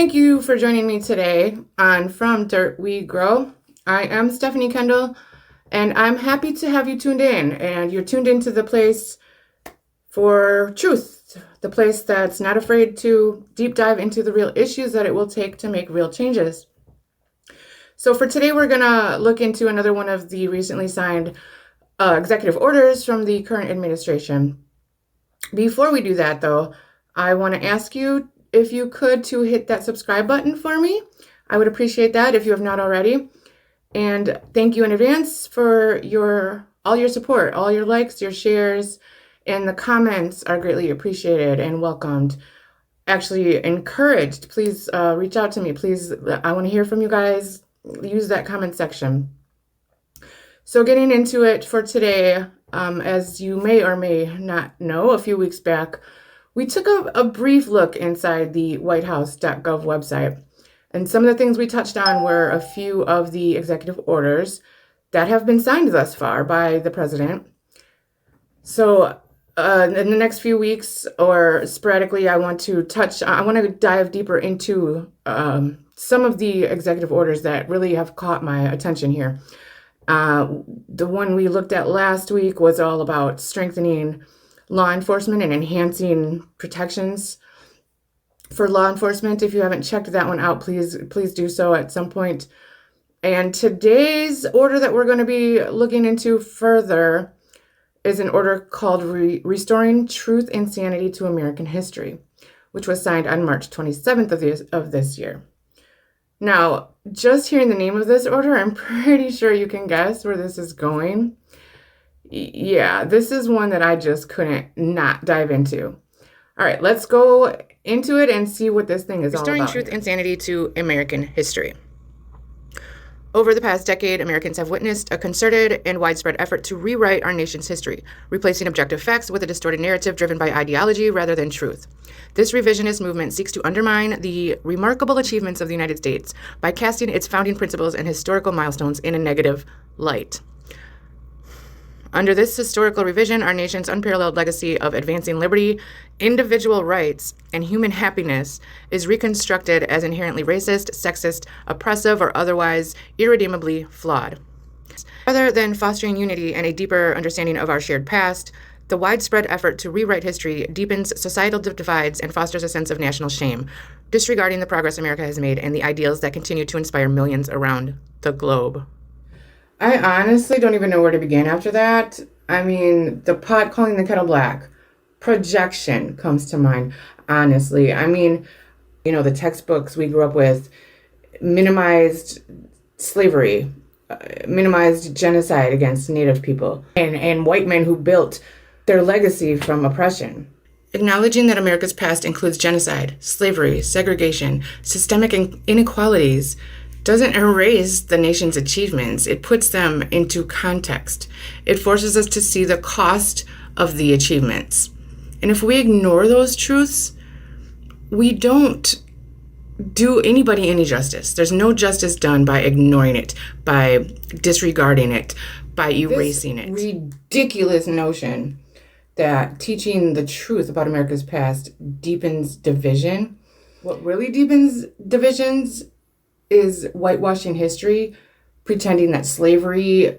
Thank you for joining me today on From Dirt We Grow. I am Stephanie Kendall, and I'm happy to have you tuned in. And you're tuned into the place for truth, the place that's not afraid to deep dive into the real issues that it will take to make real changes. So for today, we're going to look into another one of the recently signed executive orders from the current administration. Before we do that, though, I want to ask you if you could to hit that subscribe button for me. I would appreciate that if you have not already. And thank you in advance for all your support, all your likes, your shares, and the comments are greatly appreciated and welcomed. Actually encouraged. Please reach out to me. Please, I want to hear from you guys. Use that comment section. So getting into it for today, as you may or may not know, a few weeks back, we took a brief look inside the whitehouse.gov website. And some of the things we touched on were a few of the executive orders that have been signed thus far by the president. So in the next few weeks or sporadically, I want to dive deeper into some of the executive orders that really have caught my attention here. The one we looked at last week was all about strengthening law enforcement and enhancing protections for law enforcement. If you haven't checked that one out, please do so at some point. And today's order that we're going to be looking into further is an order called Restoring Truth and Sanity to American History, which was signed on March 27th of this year. Now, just hearing the name of this order, I'm pretty sure you can guess where this is going. Yeah, this is one that I just couldn't not dive into. All right, let's go into it and see what this thing is all about. Restoring Truth and Sanity to American History. Over the past decade, Americans have witnessed a concerted and widespread effort to rewrite our nation's history, replacing objective facts with a distorted narrative driven by ideology rather than truth. This revisionist movement seeks to undermine the remarkable achievements of the United States by casting its founding principles and historical milestones in a negative light. Under this historical revision, our nation's unparalleled legacy of advancing liberty, individual rights, and human happiness is reconstructed as inherently racist, sexist, oppressive, or otherwise irredeemably flawed. Rather than fostering unity and a deeper understanding of our shared past, the widespread effort to rewrite history deepens societal divides and fosters a sense of national shame, disregarding the progress America has made and the ideals that continue to inspire millions around the globe. I honestly don't even know where to begin after that. I mean, the pot calling the kettle black. Projection comes to mind, honestly. I mean, the textbooks we grew up with minimized slavery, minimized genocide against Native people, and white men who built their legacy from oppression. Acknowledging that America's past includes genocide, slavery, segregation, systemic inequalities, doesn't erase the nation's achievements. It puts them into context. It forces us to see the cost of the achievements. And if we ignore those truths, we don't do anybody any justice. There's no justice done by ignoring it, by disregarding it, by erasing it. Ridiculous notion that teaching the truth about America's past deepens division. What really deepens divisions is whitewashing history, pretending that slavery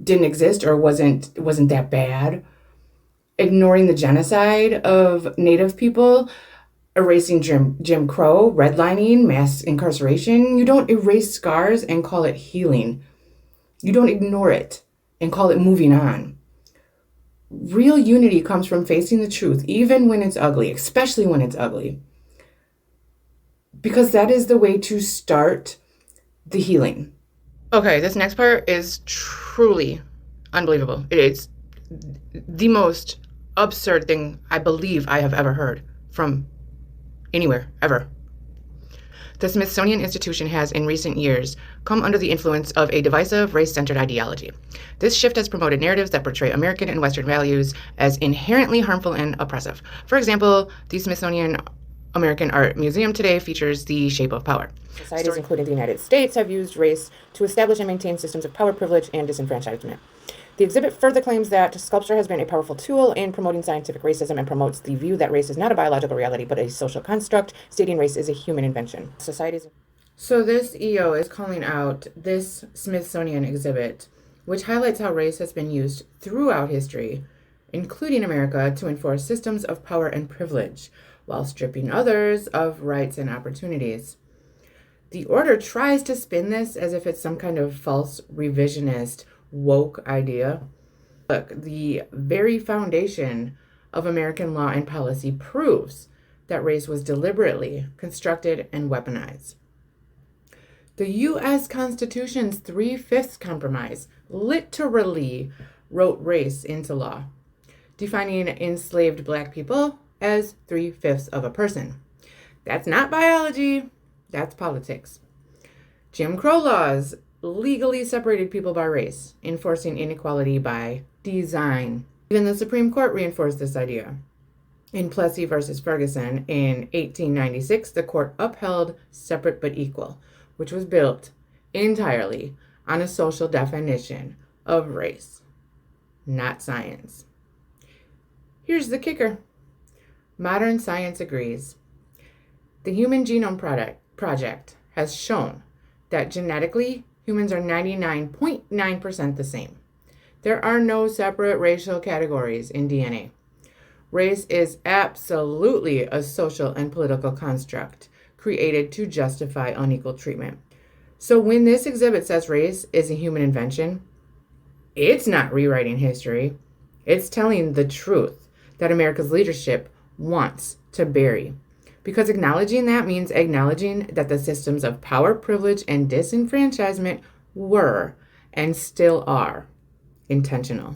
didn't exist or wasn't that bad, ignoring the genocide of Native people, erasing Jim Crow, redlining, mass incarceration. You don't erase scars and call it healing. You don't ignore it and call it moving on. Real unity comes from facing the truth, even when it's ugly, especially when it's ugly. Because that is the way to start the healing. Okay, this next part is truly unbelievable. It is the most absurd thing I believe I have ever heard from anywhere, ever. The Smithsonian Institution has, in recent years, come under the influence of a divisive, race-centered ideology. This shift has promoted narratives that portray American and Western values as inherently harmful and oppressive. For example, the Smithsonian American Art Museum today features The Shape of Power. Societies, including the United States, have used race to establish and maintain systems of power, privilege, and disenfranchisement. The exhibit further claims that sculpture has been a powerful tool in promoting scientific racism and promotes the view that race is not a biological reality but a social construct, stating race is a human invention. So this EO is calling out this Smithsonian exhibit, which highlights how race has been used throughout history, including America, to enforce systems of power and privilege, while stripping others of rights and opportunities. The order tries to spin this as if it's some kind of false revisionist woke idea. Look, the very foundation of American law and policy proves that race was deliberately constructed and weaponized. The U.S. Constitution's 3/5 compromise literally wrote race into law, defining enslaved Black people as 3/5 of a person. That's not biology, that's politics. Jim Crow laws legally separated people by race, enforcing inequality by design. Even the Supreme Court reinforced this idea. In Plessy versus Ferguson in 1896, the court upheld separate but equal, which was built entirely on a social definition of race, not science. Here's the kicker. Modern science agrees. The Human Genome Project has shown that genetically, humans are 99.9% the same. There are no separate racial categories in DNA. Race is absolutely a social and political construct created to justify unequal treatment. So when this exhibit says race is a human invention, it's not rewriting history. It's telling the truth that America's leadership wants to bury. Because acknowledging that means acknowledging that the systems of power, privilege, and disenfranchisement were and still are intentional.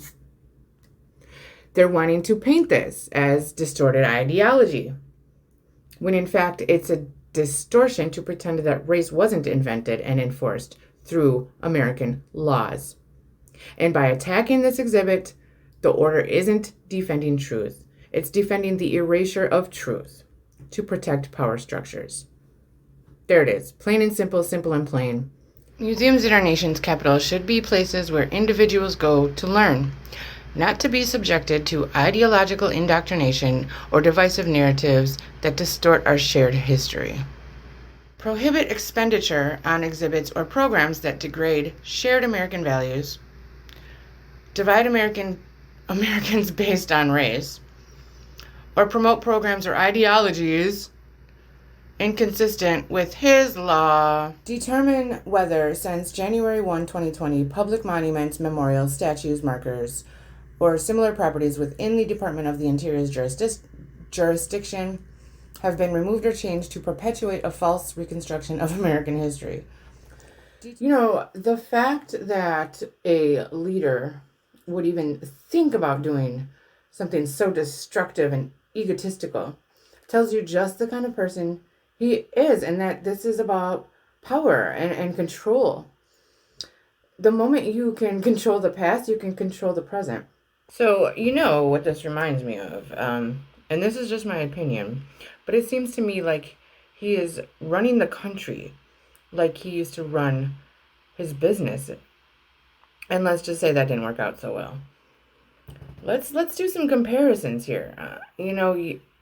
They're wanting to paint this as distorted ideology, when in fact it's a distortion to pretend that race wasn't invented and enforced through American laws. And by attacking this exhibit, the order isn't defending truth. It's defending the erasure of truth to protect power structures. There it is, plain and simple, simple and plain. Museums in our nation's capital should be places where individuals go to learn, not to be subjected to ideological indoctrination or divisive narratives that distort our shared history. Prohibit expenditure on exhibits or programs that degrade shared American values, divide Americans based on race, or promote programs or ideologies inconsistent with his law. Determine whether, since January 1, 2020, public monuments, memorials, statues, markers, or similar properties within the Department of the Interior's jurisdiction have been removed or changed to perpetuate a false reconstruction of American history. You know, the fact that a leader would even think about doing something so destructive and egotistical tells you just the kind of person he is, and that this is about power and control. The moment you can control the past, you can control the present. So, you know what this reminds me of, and this is just my opinion, but it seems to me like he is running the country like he used to run his business. And let's just say that didn't work out so well. Let's do some comparisons here.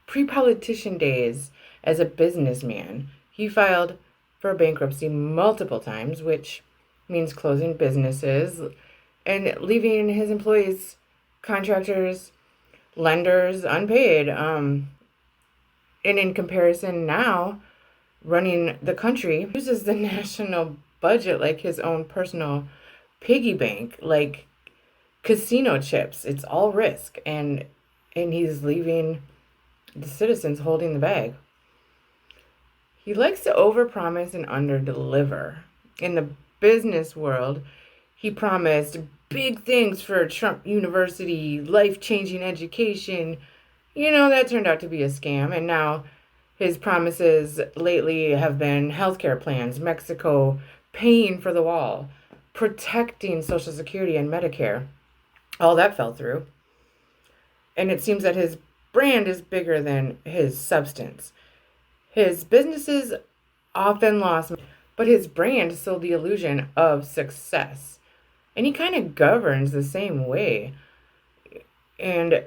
Pre-politician days as a businessman, he filed for bankruptcy multiple times, which means closing businesses and leaving his employees, contractors, lenders unpaid. And in comparison now, running the country uses the national budget like his own personal piggy bank, like casino chips. It's all risk, and he's leaving the citizens holding the bag. He likes to overpromise and underdeliver. In the business world, he promised big things for Trump University, life-changing education. That turned out to be a scam, and now his promises lately have been healthcare plans, Mexico paying for the wall, protecting Social Security and Medicare. All that fell through. And it seems that his brand is bigger than his substance. His businesses often lost, but his brand sold the illusion of success. And he kind of governs the same way. And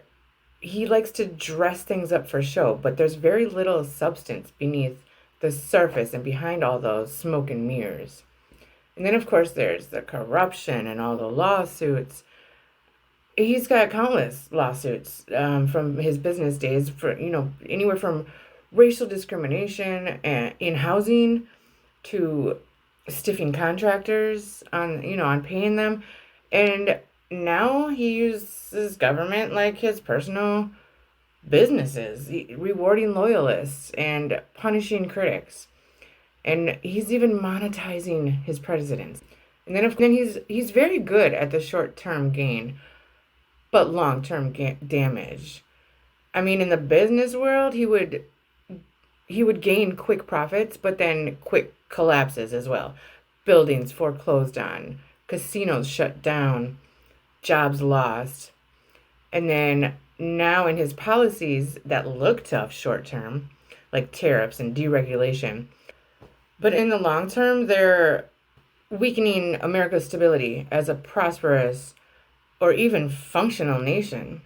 he likes to dress things up for show, but there's very little substance beneath the surface and behind all those smoke and mirrors. And then, of course, there's the corruption and all the lawsuits. He's got countless lawsuits from his business days for, anywhere from racial discrimination and in housing to stiffing contractors on paying them. And now he uses government like his personal businesses, rewarding loyalists and punishing critics. And he's even monetizing his presidents. And then he's very good at the short-term gain, but long-term damage. I mean, in the business world, he would gain quick profits, but then quick collapses as well. Buildings foreclosed on, casinos shut down, jobs lost. And then now in his policies that look tough short term, like tariffs and deregulation, but in the long term, they're weakening America's stability as a prosperous or even functional nation.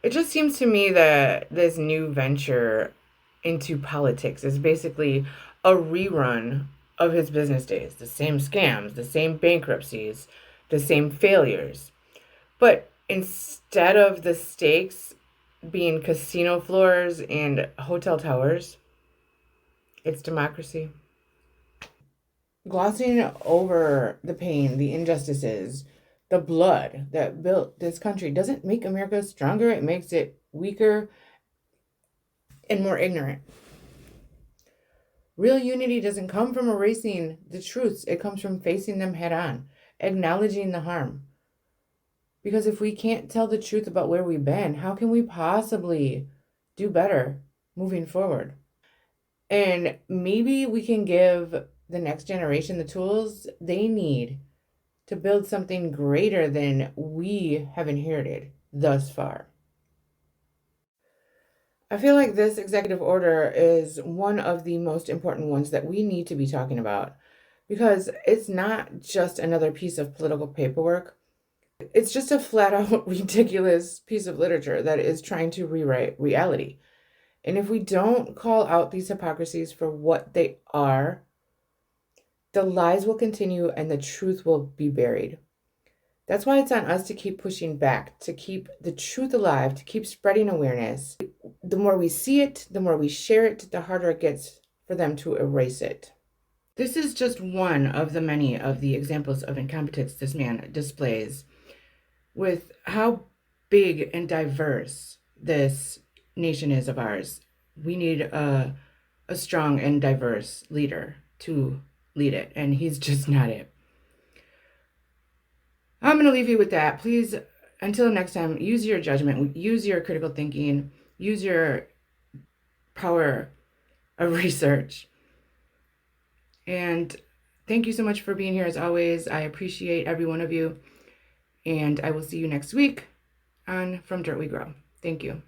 It just seems to me that this new venture into politics is basically a rerun of his business days. The same scams, the same bankruptcies, the same failures. But instead of the stakes being casino floors and hotel towers, it's democracy. Glossing over the pain, the injustices, the blood that built this country doesn't make America stronger. It makes it weaker and more ignorant. Real unity doesn't come from erasing the truths, it comes from facing them head on, acknowledging the harm. Because if we can't tell the truth about where we've been, how can we possibly do better moving forward? And maybe we can give the next generation the tools they need to build something greater than we have inherited thus far. I feel like this executive order is one of the most important ones that we need to be talking about because it's not just another piece of political paperwork. It's just a flat out ridiculous piece of literature that is trying to rewrite reality. And if we don't call out these hypocrisies for what they are, the lies will continue and the truth will be buried. That's why it's on us to keep pushing back, to keep the truth alive, to keep spreading awareness. The more we see it, the more we share it, the harder it gets for them to erase it. This is just one of the many of the examples of incompetence this man displays with how big and diverse this nation is of ours. We need a strong and diverse leader to lead it, and he's just not it. I'm going to leave you with that. Please, until next time, use your judgment, use your critical thinking, use your power of research. And thank you so much for being here as always. I appreciate every one of you. And I will see you next week on From Dirt We Grow. Thank you.